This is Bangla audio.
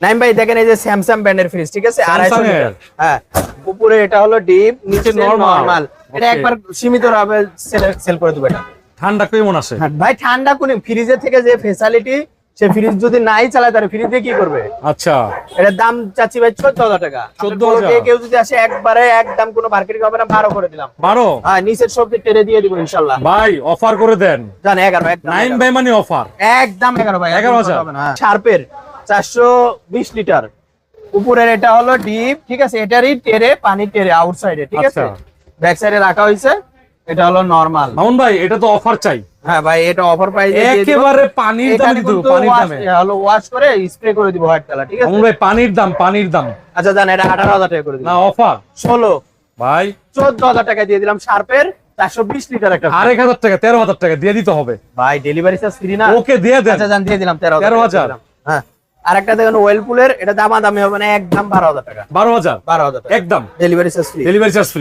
নাইম ভাই দেখেন এই যে স্যামসাং ব্র্যান্ডের ফ্রিজ, ঠিক আছে, 250 লিটার। হ্যাঁ, উপরে এটা হলো ডিপ, নিচে নরমাল। এটা একবার সীমিত ভাবে সেল করে দেব। এটা ঠান্ডা কেমন আসে ভাই? ঠান্ডা কোন ফ্রিজের থেকে যে ফ্যাসিলিটি, সে ফ্রিজ যদি নাই চালায় তাহলে ফ্রিজে কি করবে? আচ্ছা, এটার দাম চাচ্ছি ভাই 14,000 টাকা। 14,000 কেউ যদি আসে একবারে একদম কোনো মার্কেটিং হবে না, 12 করে দিলাম। 12? হ্যাঁ, নিচের সবজি টেরে দিয়ে দিব ইনশাআল্লাহ। ভাই অফার করে দেন। জান 11 একদম। নাইম ভাই মানে অফার একদম 11 ভাই। 11,000 শার্পের 420 লিটার। উপরের এটা হলো ডিপ, ঠিক আছে, এটারই টেরে পানি টেরে আউটসাইডে, ঠিক আছে, ব্যাক সাইডে রাখা হয়েছে। এটা হলো নরমাল। মামুন ভাই এটা তো অফার চাই। হ্যাঁ ভাই, এটা অফার প্রাইসে দিয়ে দিব। একেবারে পানির দামে দিব, পানির দামে। হলো ওয়াশ করে স্প্রে করে দিব হোয়াইট কালার, ঠিক আছে। মামুন ভাই পানির দাম। আচ্ছা জান, এটা 18,000 টাকা করে দিব। না অফার 16 ভাই 14,000 টাকা দিয়ে দিলাম। শার্পের 420 লিটার একটা। 8,000 টাকা 13,000 টাকা দিয়ে দিতে হবে ভাই, ডেলিভারি চার্জ ফ্রি না? ওকে দিয়ে দেন। আচ্ছা জান, দিয়ে দিলাম 13,000। হ্যাঁ, আরেকটা দেখেন ওয়েলপুলের, এটা দামাদামি হবে না, একদম 12,000 টাকা। 12,000 12,000 টাকা একদম, delivery charge free. Delivery charge free.